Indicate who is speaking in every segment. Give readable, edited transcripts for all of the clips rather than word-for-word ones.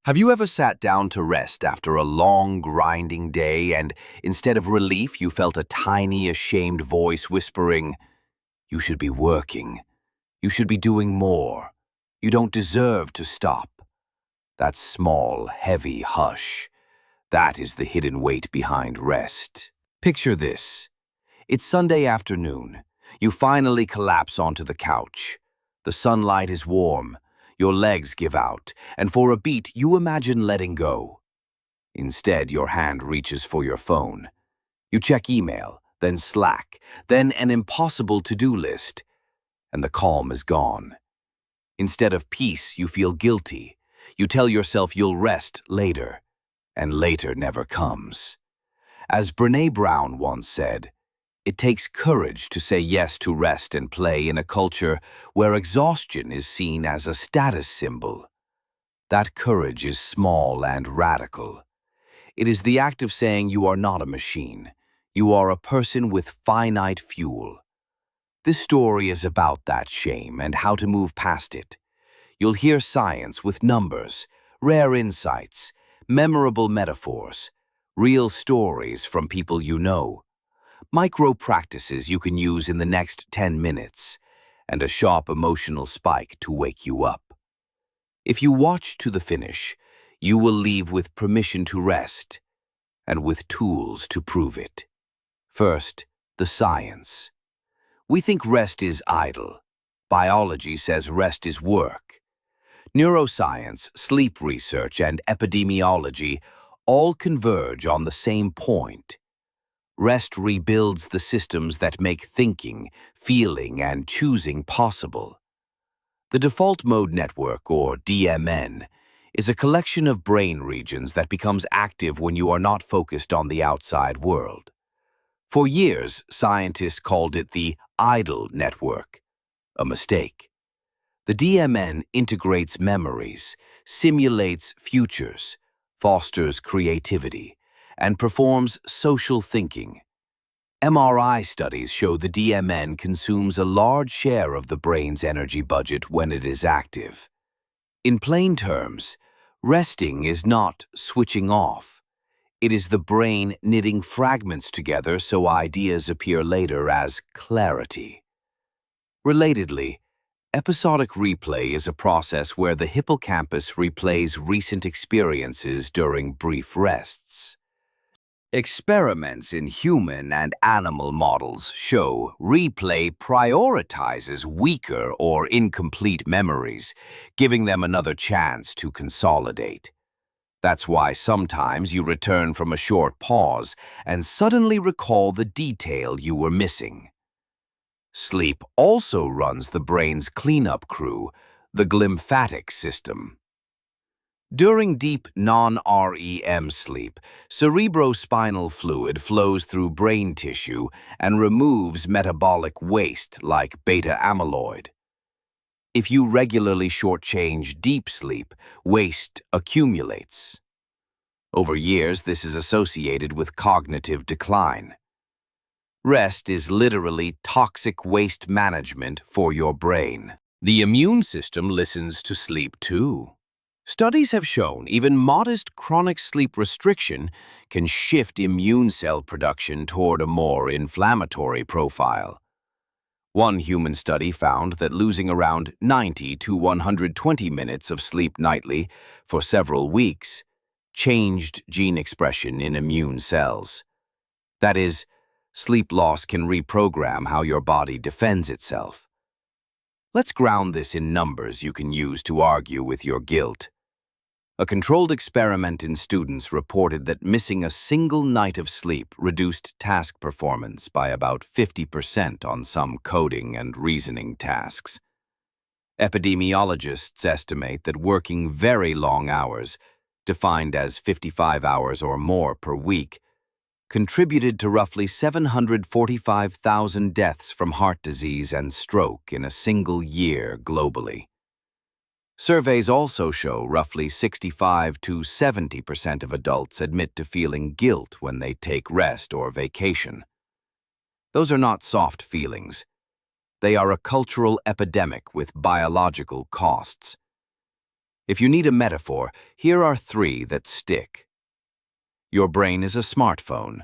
Speaker 1: Have you ever sat down to rest after a long, grinding day and instead of relief you felt a tiny, ashamed voice whispering, "You should be working. You should be doing more. You don't deserve to stop." That small, heavy hush. That is the hidden weight behind rest. Picture this. It's Sunday afternoon. You finally collapse onto the couch. The sunlight is warm. Your legs give out, and for a beat you imagine letting go. Instead, your hand reaches for your phone. You check email, then Slack, then an impossible to-do list, and the calm is gone. Instead of peace, you feel guilty. You tell yourself you'll rest later, and later never comes. As Brené Brown once said, it takes courage to say yes to rest and play in a culture where exhaustion is seen as a status symbol. That courage is small and radical. It is the act of saying you are not a machine. You are a person with finite fuel. This story is about that shame and how to move past it. You'll hear science with numbers, rare insights, memorable metaphors, real stories from people you know, micro practices you can use in the next 10 minutes, and a sharp emotional spike to wake you up. If you watch to the finish, you will leave with permission to rest, and with tools to prove it. First, the science. We think rest is idle. Biology says rest is work. Neuroscience, sleep research, and epidemiology all converge on the same point. Rest rebuilds the systems that make thinking, feeling, and choosing possible. The default mode network, or DMN, is a collection of brain regions that becomes active when you are not focused on the outside world. For years, scientists called it the idle network, a mistake. The DMN integrates memories, simulates futures, fosters creativity, and performs social thinking. MRI studies show the DMN consumes a large share of the brain's energy budget when it is active. In plain terms, resting is not switching off. It is the brain knitting fragments together so ideas appear later as clarity. Relatedly, episodic replay is a process where the hippocampus replays recent experiences during brief rests. Experiments in human and animal models show replay prioritizes weaker or incomplete memories, giving them another chance to consolidate. That's why sometimes you return from a short pause and suddenly recall the detail you were missing. Sleep also runs the brain's cleanup crew, the glymphatic system. During deep non-REM sleep, cerebrospinal fluid flows through brain tissue and removes metabolic waste like beta-amyloid. If you regularly shortchange deep sleep, waste accumulates. Over years, this is associated with cognitive decline. Rest is literally toxic waste management for your brain. The immune system listens to sleep too. Studies have shown even modest chronic sleep restriction can shift immune cell production toward a more inflammatory profile. One human study found that losing around 90 to 120 minutes of sleep nightly for several weeks changed gene expression in immune cells. That is, sleep loss can reprogram how your body defends itself. Let's ground this in numbers you can use to argue with your guilt. A controlled experiment in students reported that missing a single night of sleep reduced task performance by about 50% on some coding and reasoning tasks. Epidemiologists estimate that working very long hours, defined as 55 hours or more per week, contributed to roughly 745,000 deaths from heart disease and stroke in a single year globally. Surveys also show roughly 65 to 70% of adults admit to feeling guilt when they take rest or vacation. Those are not soft feelings. They are a cultural epidemic with biological costs. If you need a metaphor, here are three that stick. Your brain is a smartphone.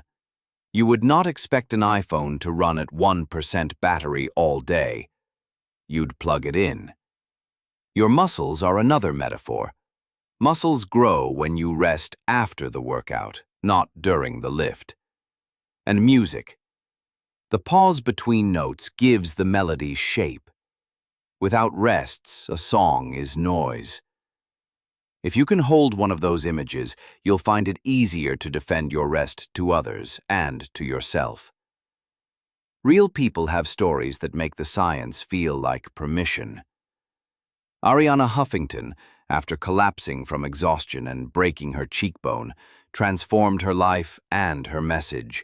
Speaker 1: You would not expect an iPhone to run at 1% battery all day. You'd plug it in. Your muscles are another metaphor. Muscles grow when you rest after the workout, not during the lift. And music. The pause between notes gives the melody shape. Without rests, a song is noise. If you can hold one of those images, you'll find it easier to defend your rest to others and to yourself. Real people have stories that make the science feel like permission. Ariana Huffington, after collapsing from exhaustion and breaking her cheekbone, transformed her life and her message.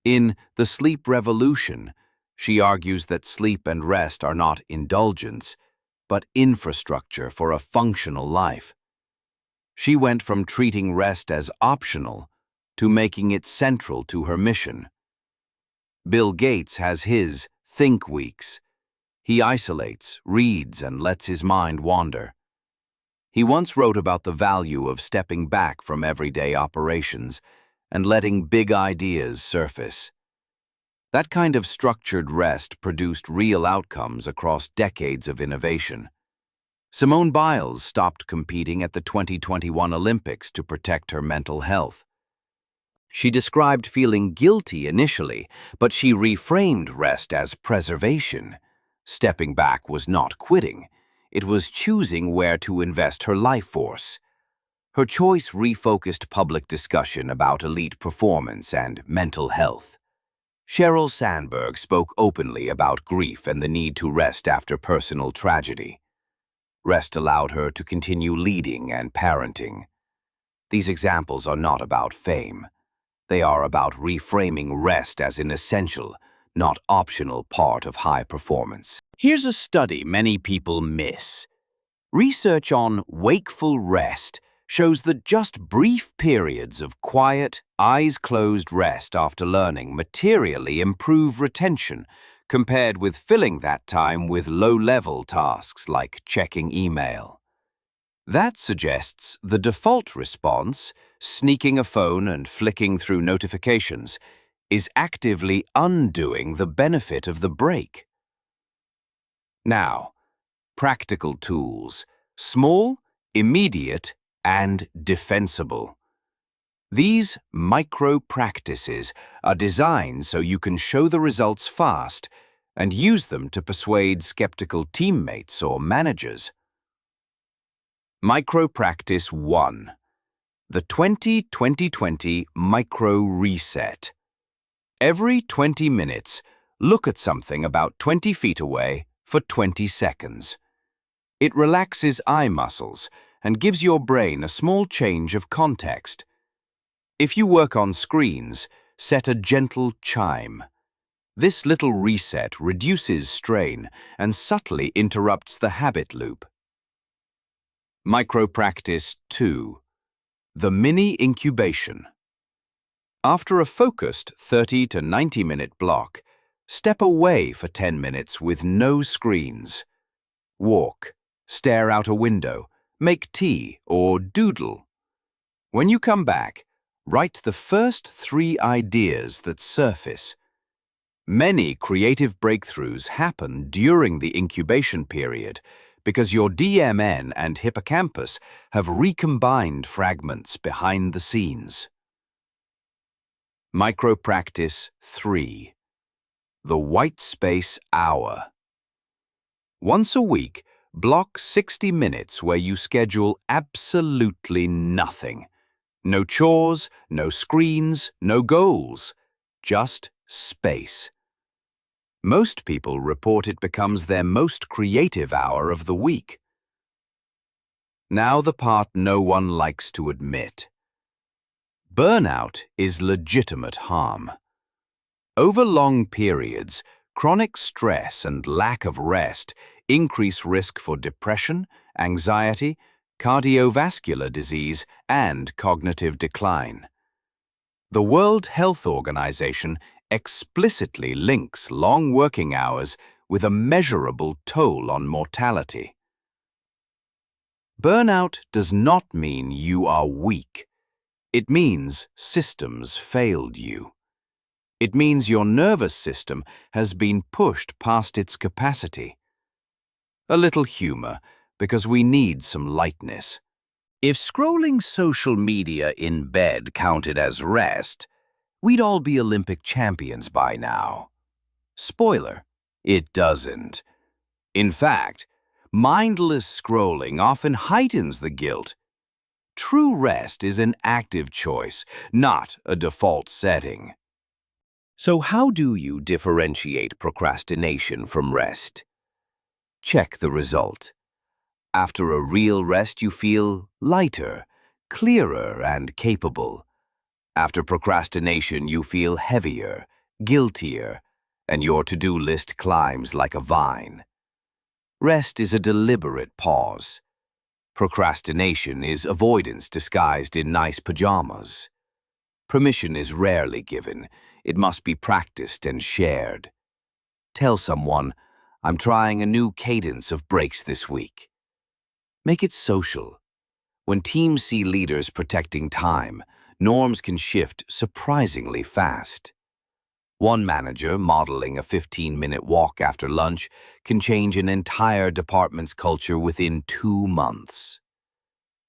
Speaker 1: In The Sleep Revolution, she argues that sleep and rest are not indulgence, but infrastructure for a functional life. She went from treating rest as optional to making it central to her mission. Bill Gates has his Think Weeks. He isolates, reads, and lets his mind wander. He once wrote about the value of stepping back from everyday operations and letting big ideas surface. That kind of structured rest produced real outcomes across decades of innovation. Simone Biles stopped competing at the 2021 Olympics to protect her mental health. She described feeling guilty initially, but she reframed rest as preservation. Stepping back was not quitting. It was choosing where to invest her life force. Her choice refocused public discussion about elite performance and mental health. Sheryl Sandberg spoke openly about grief and the need to rest after personal tragedy. Rest allowed her to continue leading and parenting. These examples are not about fame. They are about reframing rest as an essential, not optional part of high performance. Here's a study many people miss. Research on wakeful rest shows that just brief periods of quiet, eyes-closed rest after learning materially improve retention, compared with filling that time with low-level tasks like checking email. That suggests the default response, sneaking a phone and flicking through notifications, is actively undoing the benefit of the break. Now, practical tools, small, immediate, and defensible. These micro-practices are designed so you can show the results fast and use them to persuade skeptical teammates or managers. Micro-practice 1. The 20-20-20 micro-reset. Every 20 minutes, look at something about 20 feet away for 20 seconds. It relaxes eye muscles and gives your brain a small change of context. If you work on screens, set a gentle chime. This little reset reduces strain and subtly interrupts the habit loop. Micro-practice 2. The mini incubation. After a focused 30 to 90-minute block, step away for 10 minutes with no screens. Walk, stare out a window, make tea, or doodle. When you come back, write the first 3 ideas that surface. Many creative breakthroughs happen during the incubation period because your DMN and hippocampus have recombined fragments behind the scenes. Micro-practice 3. The white space hour. Once a week, block 60 minutes where you schedule absolutely nothing. No chores, no screens, no goals. Just space. Most people report it becomes their most creative hour of the week. Now the part no one likes to admit. Burnout is legitimate harm. Over long periods, chronic stress and lack of rest increase risk for depression, anxiety, cardiovascular disease, and cognitive decline. The World Health Organization explicitly links long working hours with a measurable toll on mortality. Burnout does not mean you are weak. It means systems failed you. It means your nervous system has been pushed past its capacity. A little humor, because we need some lightness. If scrolling social media in bed counted as rest, we'd all be Olympic champions by now. Spoiler, it doesn't. In fact, mindless scrolling often heightens the guilt. True rest is an active choice, not a default setting. So how do you differentiate procrastination from rest? Check the result. After a real rest, you feel lighter, clearer, and capable. After procrastination, you feel heavier, guiltier, and your to-do list climbs like a vine. Rest is a deliberate pause. Procrastination is avoidance disguised in nice pajamas. Permission is rarely given. It must be practiced and shared. Tell someone, I'm trying a new cadence of breaks this week. Make it social. When teams see leaders protecting time, norms can shift surprisingly fast. One manager modeling a 15-minute walk after lunch can change an entire department's culture within 2 months.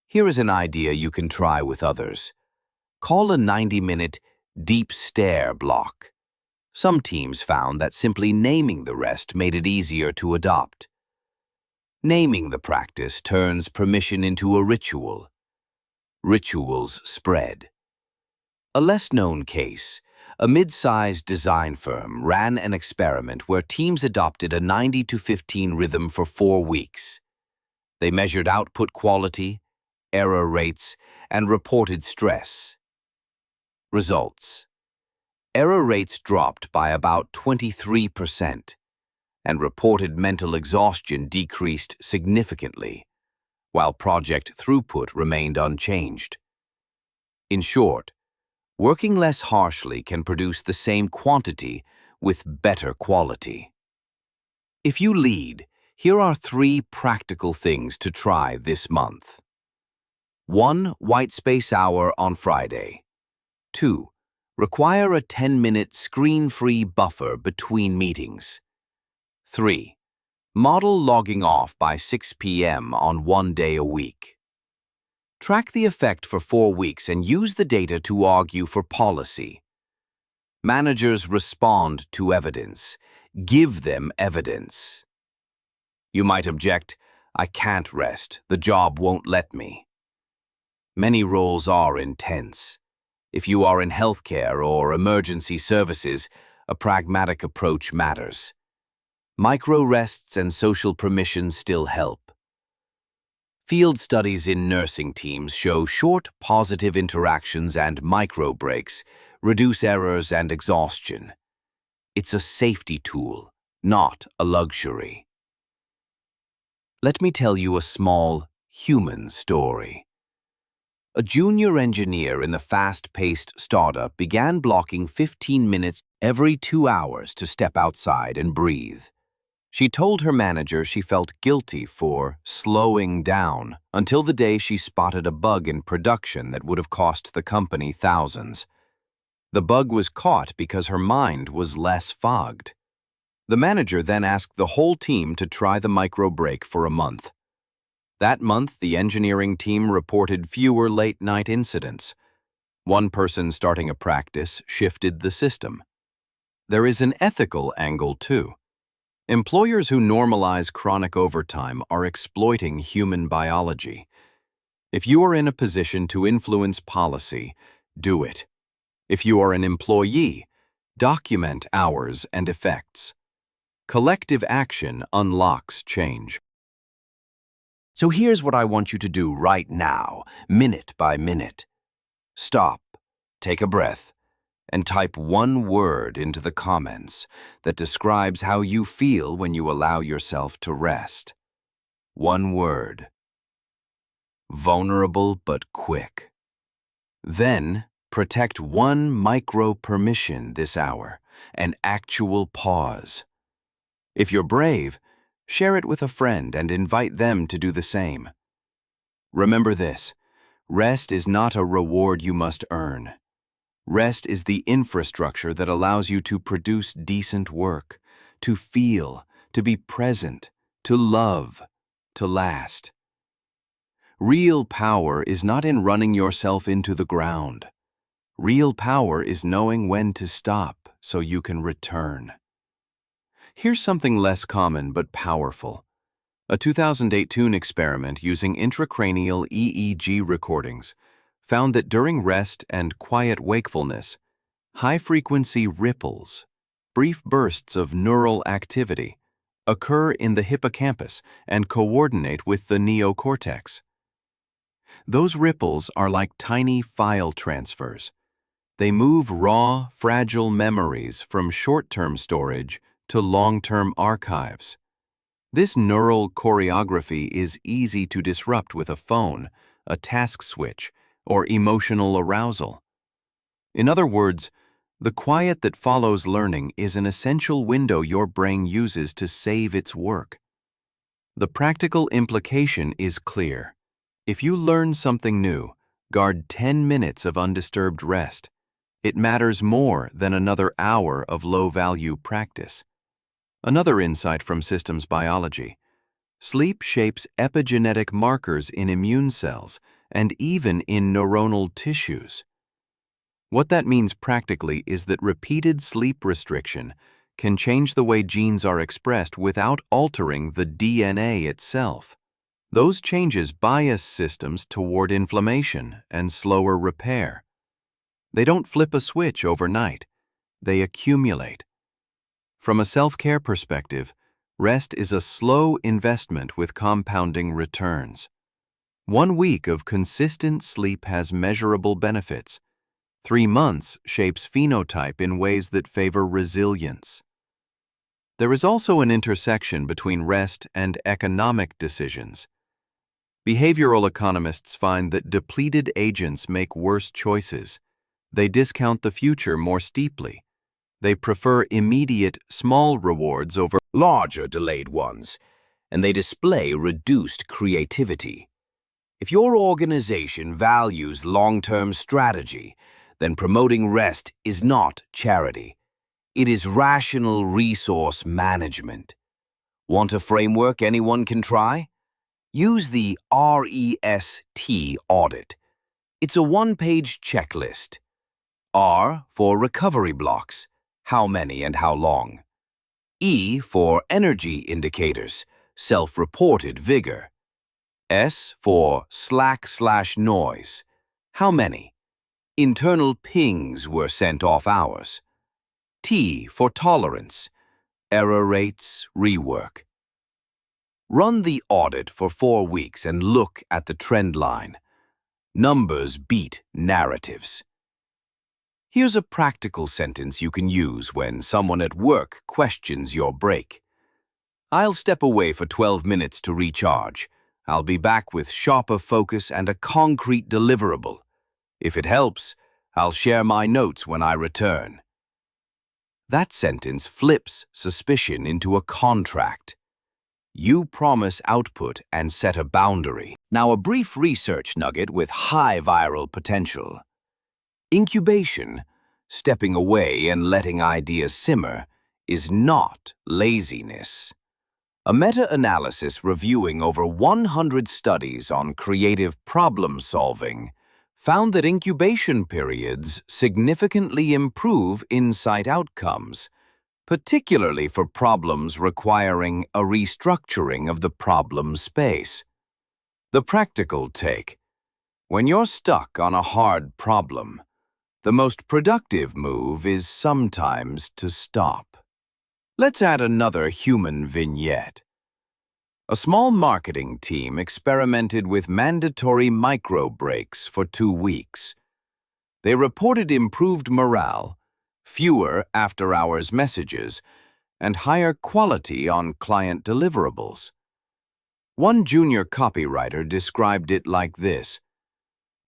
Speaker 1: Here is an idea you can try with others. Call a 90-minute deep stare block. Some teams found that simply naming the rest made it easier to adopt. Naming the practice turns permission into a ritual. Rituals spread. A less-known case, a mid-sized design firm ran an experiment where teams adopted a 90-15 rhythm for 4 weeks. They measured output quality, error rates, and reported stress. Results: error rates dropped by about 23%, and reported mental exhaustion decreased significantly, while project throughput remained unchanged. In short, working less harshly can produce the same quantity with better quality. If you lead, here are 3 practical things to try this month. 1 white space hour on Friday. 2. Require a 10-minute screen-free buffer between meetings. 3. Model logging off by 6 p.m. on 1 day a week. Track the effect for 4 weeks and use the data to argue for policy. Managers respond to evidence. Give them evidence. You might object, I can't rest, the job won't let me. Many roles are intense. If you are in healthcare or emergency services, a pragmatic approach matters. Micro rests and social permission still help. Field studies in nursing teams show short positive interactions and micro breaks reduce errors and exhaustion. It's a safety tool, not a luxury. Let me tell you a small, human story. A junior engineer in the fast-paced startup began blocking 15 minutes every 2 hours to step outside and breathe. She told her manager she felt guilty for slowing down until the day she spotted a bug in production that would have cost the company thousands. The bug was caught because her mind was less fogged. The manager then asked the whole team to try the micro break for a month. That month, the engineering team reported fewer late-night incidents. One person starting a practice shifted the system. There is an ethical angle, too. Employers who normalize chronic overtime are exploiting human biology. If you are in a position to influence policy, do it. If you are an employee, document hours and effects. Collective action unlocks change. So here's what I want you to do right now, minute by minute. Stop, take a breath, and type 1 word into the comments that describes how you feel when you allow yourself to rest. 1 word. Vulnerable but quick. Then, protect 1 micro permission this hour, an actual pause. If you're brave, share it with a friend and invite them to do the same. Remember this: rest is not a reward you must earn. Rest is the infrastructure that allows you to produce decent work, to feel, to be present, to love, to last. Real power is not in running yourself into the ground. Real power is knowing when to stop so you can return. Here's something less common but powerful. A 2008 Tune experiment using intracranial EEG recordings found that during rest and quiet wakefulness, high-frequency ripples, brief bursts of neural activity, occur in the hippocampus and coordinate with the neocortex. Those ripples are like tiny file transfers. They move raw, fragile memories from short-term storage to long-term archives. This neural choreography is easy to disrupt with a phone, a task switch, or emotional arousal. In other words, the quiet that follows learning is an essential window your brain uses to save its work. The practical implication is clear. If you learn something new, guard 10 minutes of undisturbed rest. It matters more than another hour of low-value practice. Another insight from systems biology: sleep shapes epigenetic markers in immune cells and even in neuronal tissues. What that means practically is that repeated sleep restriction can change the way genes are expressed without altering the DNA itself. Those changes bias systems toward inflammation and slower repair. They don't flip a switch overnight. They accumulate. From a self-care perspective, rest is a slow investment with compounding returns. 1 week of consistent sleep has measurable benefits. 3 months shapes phenotype in ways that favor resilience. There is also an intersection between rest and economic decisions. Behavioral economists find that depleted agents make worse choices. They discount the future more steeply. They prefer immediate, small rewards over
Speaker 2: larger delayed ones, and they display reduced creativity. If your organization values long-term strategy, then promoting rest is not charity. It is rational resource management. Want a framework anyone can try? Use the REST audit. It's a one-page checklist. R for recovery blocks, how many and how long. E for energy indicators, self-reported vigor. S for slack/noise, how many. Internal pings were sent off hours. T for tolerance, error rates, rework. Run the audit for 4 weeks and look at the trend line. Numbers beat narratives. Here's a practical sentence you can use when someone at work questions your break. I'll step away for 12 minutes to recharge. I'll be back with sharper focus and a concrete deliverable. If it helps, I'll share my notes when I return. That sentence flips suspicion into a contract. You promise output and set a boundary. Now, a brief research nugget with high viral potential. Incubation, stepping away and letting ideas simmer, is not laziness. A meta-analysis reviewing over 100 studies on creative problem-solving found that incubation periods significantly improve insight outcomes, particularly for problems requiring a restructuring of the problem space. The practical take: when you're stuck on a hard problem, the most productive move is sometimes to stop. Let's add another human vignette. A small marketing team experimented with mandatory micro breaks for 2 weeks. They reported improved morale, fewer after-hours messages, and higher quality on client deliverables. One junior copywriter described it like this: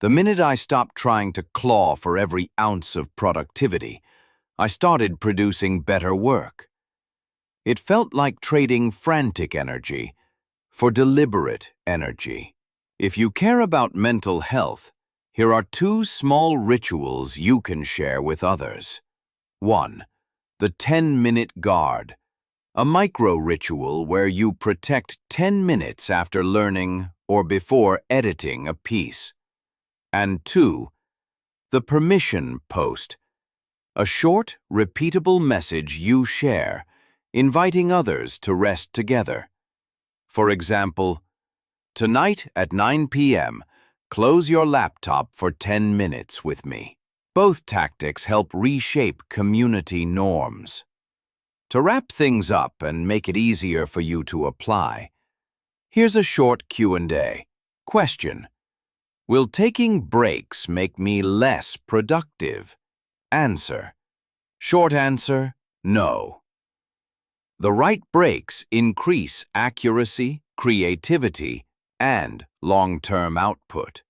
Speaker 2: the minute I stopped trying to claw for every ounce of productivity, I started producing better work. It felt like trading frantic energy for deliberate energy.
Speaker 1: If you care about mental health, here are 2 small rituals you can share with others. 1. The 10-minute guard, a micro-ritual where you protect 10 minutes after learning or before editing a piece. And 2. The permission post, a short, repeatable message you share, inviting others to rest together. For example, tonight at 9 p.m., close your laptop for 10 minutes with me. Both tactics help reshape community norms. To wrap things up and make it easier for you to apply, here's a short Q&A. Question: will taking breaks make me less productive? Answer. Short answer, no. The right breaks increase accuracy, creativity, and long-term output.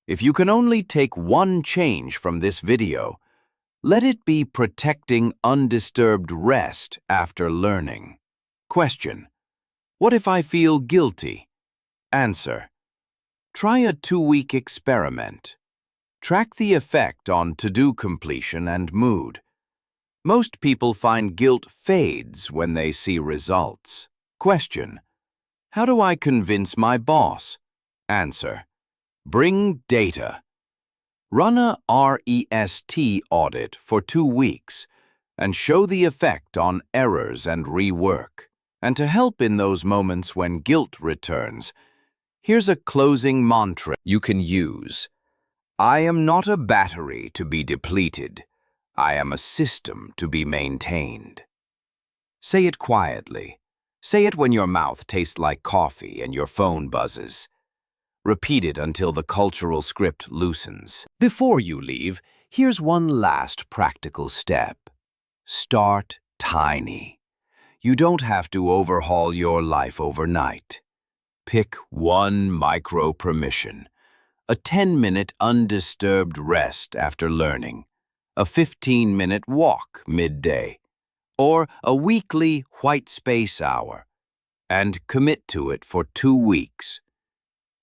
Speaker 1: If you can only take one change from this video, let it be protecting undisturbed rest after learning. Question: what if I feel guilty? Answer. Try a 2-week experiment. Track the effect on to-do completion and mood. Most people find guilt fades when they see results. Question: how do I convince my boss? Answer. Bring data. Run a REST audit for 2 weeks and show the effect on errors and rework. And to help in those moments when guilt returns, here's a closing mantra you can use. I am not a battery to be depleted. I am a system to be maintained. Say it quietly. Say it when your mouth tastes like coffee and your phone buzzes. Repeat it until the cultural script loosens. Before you leave, here's one last practical step. Start tiny. You don't have to overhaul your life overnight. Pick one micro-permission, a 10-minute undisturbed rest after learning, a 15-minute walk midday, or a weekly white space hour, and commit to it for 2 weeks.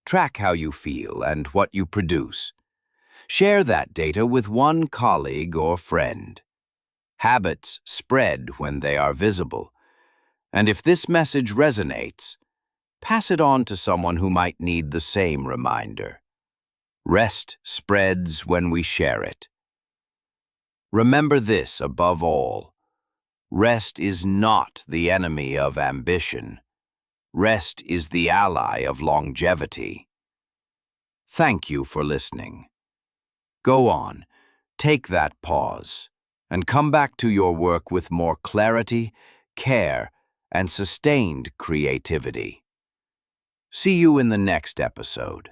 Speaker 1: Track how you feel and what you produce. Share that data with one colleague or friend. Habits spread when they are visible. And if this message resonates, pass it on to someone who might need the same reminder. Rest spreads when we share it. Remember this above all. Rest is not the enemy of ambition. Rest is the ally of longevity. Thank you for listening. Go on, take that pause, and come back to your work with more clarity, care, and sustained creativity. See you in the next episode.